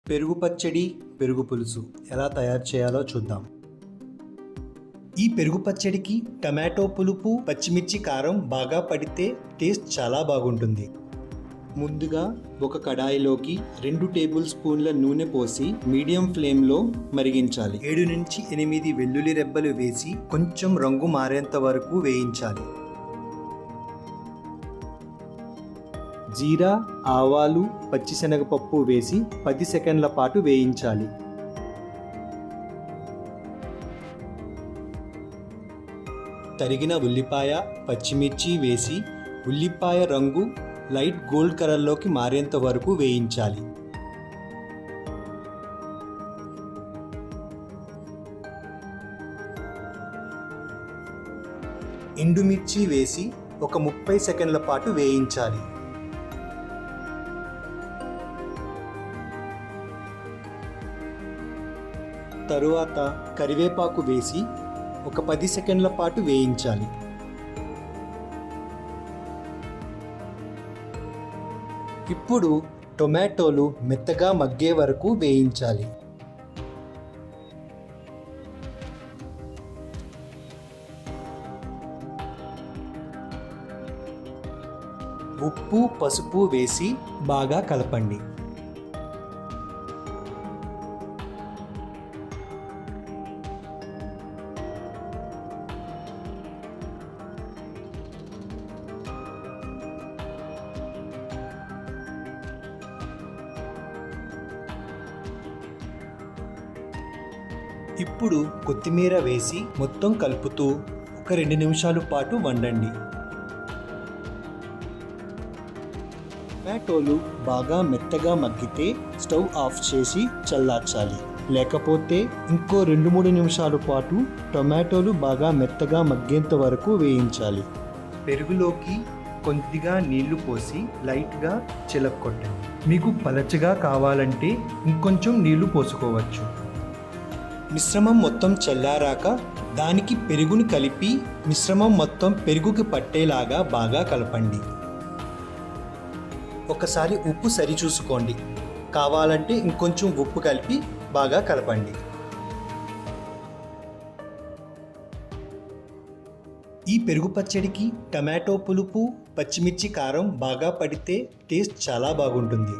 పెరుగు పచ్చడి, పెరుగు పులుసు ఎలా తయారు చేయాలో చూద్దాం. ఈ పెరుగు పచ్చడికి టమాటో పులుపు, పచ్చిమిర్చి కారం బాగా పడితే టేస్ట్ చాలా బాగుంటుంది. ముందుగా ఒక కడాయిలోకి 2 టేబుల్ స్పూన్ల నూనె పోసి మీడియం ఫ్లేమ్లో మరిగించాలి. 7 నుంచి 8 వెల్లుల్లి రెబ్బలు వేసి కొంచెం రంగు మారేంత వరకు వేయించాలి. జీరా, ఆవాలు, పచ్చిశనగపప్పు వేసి 10 సెకండ్ల పాటు వేయించాలి. తరిగిన ఉల్లిపాయ, పచ్చిమిర్చి వేసి ఉల్లిపాయ రంగు లైట్ గోల్డ్ కలర్లోకి మారేంత వరకు వేయించాలి. ఎండుమిర్చి వేసి ఒక 30 సెకండ్ల పాటు వేయించాలి. తరువాత కరివేపాకు వేసి ఒక 10 సెకండ్ల పాటు వేయించాలి. ఇప్పుడు టొమాటోలు మెత్తగా మగ్గే వరకు వేయించాలి. ఉప్పు, పసుపు వేసి బాగా కలపండి. ఇప్పుడు కొత్తిమీర వేసి మొత్తం కలుపుతూ ఒక 2 నిమిషాల పాటు వండండి. టమాటోలు బాగా మెత్తగా మగ్గితే స్టవ్ ఆఫ్ చేసి చల్లార్చాలి. లేకపోతే ఇంకో 2-3 నిమిషాల పాటు టొమాటోలు బాగా మెత్తగా మగ్గేంత వరకు వేయించాలి. పెరుగులోకి కొద్దిగా నీళ్లు పోసి లైట్గా చిలక్కొట్టండి. మీకు పలచగా కావాలంటే ఇంకొంచెం నీళ్లు పోసుకోవచ్చు. మిశ్రమం మొత్తం చల్లారాక దానికి పెరుగుని కలిపి మిశ్రమం మొత్తం పెరుగుకి పట్టేలాగా బాగా కలపండి. ఒకసారి ఉప్పు సరిచూసుకోండి. కావాలంటే ఇంకొంచెం ఉప్పు కలిపి బాగా కలపండి. ఈ పెరుగు పచ్చడికి టమాటో పులుపు, పచ్చిమిర్చి కారం బాగా పడితే టేస్ట్ చాలా బాగుంటుంది.